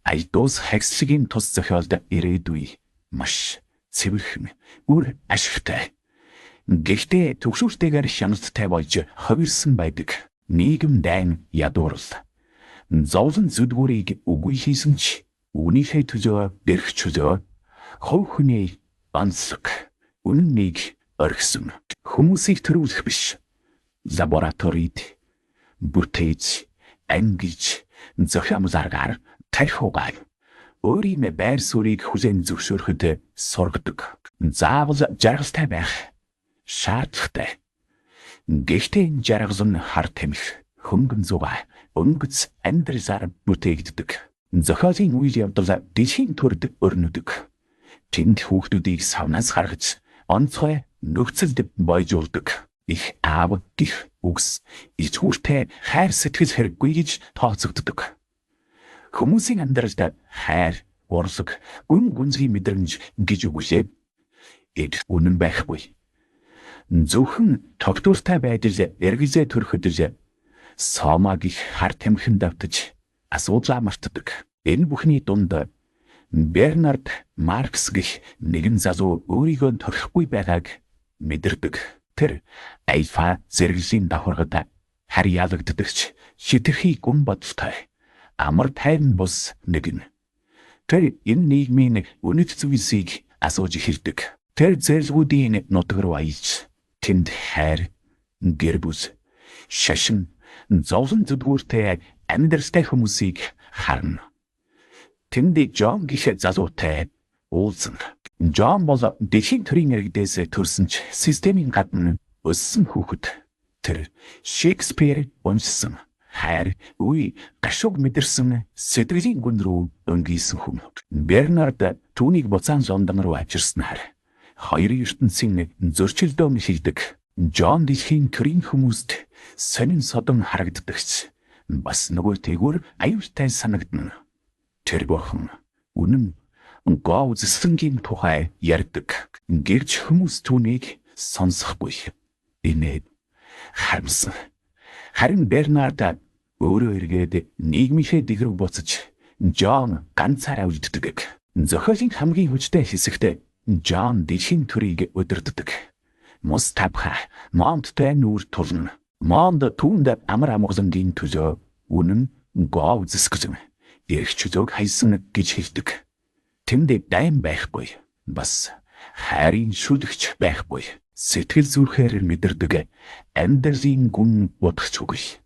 Айдос хагслагийн тус зохиолд ирээдүй маш цэвэрхэн үр ашигтай. Гэхдээ төгшүүртэйгээр хяналттай болж ховирсан байдаг нийгэм дайн ядуурл. Зовлон зүдгүүрийг үгүй хийсэн ч үүнийхээ төлөө дэрх чөлөө хов хүний онцлог үннийг орхисон хүмүүсийг төрүүлэх биш. Лабораторид бүтээж ангиж зохиом заргаар тархиугаар өөрийн байр суурийг хүлээн зөвшөөрөхөд сургадаг. Заавал жаргалтай байх шаардлагатай. Гэхдээ энэ жаргал нь хар тамхи, хөнгөн зугаа, өнгөц амьдралаар бүтээгддэг. Зохиолын үйл явдал дэлхийн төрд өрнөдөг. Тэнд хүүхдүүдийг савнаас гаргаж онцгой нөхцөлд бойжуулдаг. Их аав гих үгс ичгүүртэй хайр сэтгэл хэрэггүй гэж тооцогддог. Хүмүүсийн амьдралд хайр, урлаг, гүн гүнзгий мэдрэмж гэж үгүйээ. Эд үнэн байхгүй. Зөвхөн тогтвортой байдал эргэлзээ төрөхөд сомаг их хар тамхин давтаж асуудлаа мартдаг. Энэ бүхний дунд Бернард Маркс гэх нэгэн залуу өөрийгөө торхихгүй байгааг мэдэрдэг. Тэр альфа зэрэглэлийн давхаргад харьяалагддагч хитрхи гүн бодолтой амар тайван бус нэгэн. Тэр энэ нийгмийн үнэт зүйлсийг асууж эхэлдэг. Тэр зэрлгүүдийн нутаг руу аялж тэнд хайр, гэр бүл, шашин, зовлон зүдгүүртэй амьдралтай хүмүүсийг харна. Тэнд Жон гэх залуутай уулзна. Жон бол дэлхийн төрийн иргэдээс төрсөн ч системийн гадна өссөн хүүхэд. Тэр Шекспир уншсан, хайр, үе, гашууг мэдэрсэн сэтгэлийн гүн рүү өнгийсэн хүн. Бернард түүнийг буцаан Лондон руу авчирснаар хоёрын ертөнцийн зөрчилдөө мэхэлдэг. Жон дэлхийн төрийн хүмүүст сонин содон харагддагч бас нөгөө тэгүр аюултай санагдана. Тэр бурхан үнэн гоо үзэсгэлэнгийн тухай ярьдаг. Гэрч хүмүүс түүнийг сонсохгүй. Энэ харамсан. Харин Бернард өөрөө эргээд нийгмийнхээ дэг рүү буцаж Жон ганцаараа үлддэг. Зохиолын хамгийн хүчтэй хэсэгт Жон дэлхийн төрийг удирддаг. Мустафа Монттэй нүүр тулна. Монд түүнд амар амгалангийн төлөө үнэн гоо үзэсгэлэн эрх чөлөөг хайсан гэж хэлдэг. Тэнд дайн байхгүй. Бас хайрын шүлэгч байхгүй. Сэтгэл зүрхээр мэдэрдэг амьдралын гүн бодохч үгүй.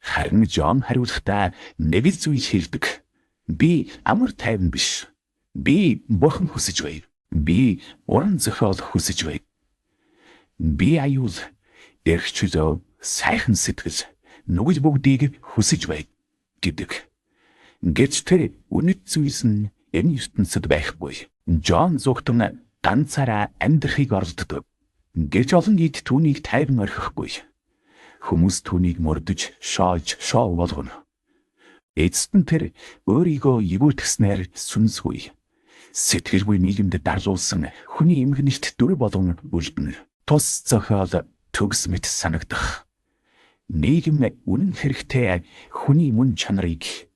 Харин Жон хариулахдаа нэг л зүйл хэлдэг. Би амар тайван биш. Би бурхан хүсэж бай. Би уран зохиол хүсэж бай. Би аюул, эрх чөлөө, сайхан сэтгэл, нүгэл бүгдийг хүсэж бай гэдэг. Гэвч тэр үнэт зүйлс нь энэ ертөнцид байхгүй. Жон зүгтэн ганцаараа амьдрахыг оролддог. Гэвч олон нийт түүнийг тайван орхихгүй. Хүмүүс түүнийг мөрдөж, шоу болгоно. Эцэст нь тэр өөрийгөө ивүүлтгснээр сүнсгүй. Сэтгэлгүй нийгэмд дарлуулсан хүний эмгэнэлт дүр болгон үлдэнэ. Тус зохиол төгс мэт санагдах. Нийгэм үнэн хэрэгтэй хүний мөн чанарыг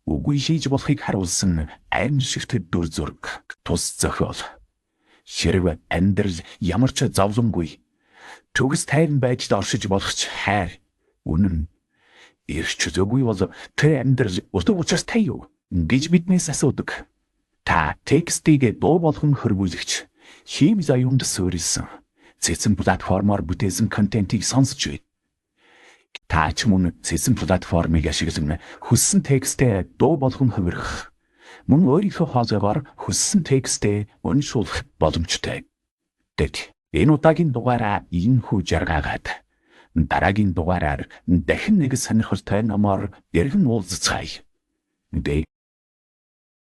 үгүй хийж болохыг харуулсан аимшигт дүр зураг. Тус зохиол. Хэрв амьдрал ямар ч зовлонгүй төгс тайван байж оршиж болох ч хайр, үнэн, эрх чөлөөгүй бол тэр амьдрал утга учиртай юу гэж биднээс асуудаг. Та текстийг дуу болгон хөрвүүлэгч хим заюунд суурилсан цэцэн платформоор бүтээсэн контентийг сонсож бай. Та ч мөн цэцэн платформыг ашиглан хүссэн текстээ дуу болгон хувирах, мөн өөрийнхөө хоолойгоор хүссэн текстээ уншуулах боломжтой. Тэгэд энэ удаагийн дугаараа ийхүү жаргаагаад дараагийн дугаараар дахин нэг сонирхолтой номоор эргэн уулзцгаая.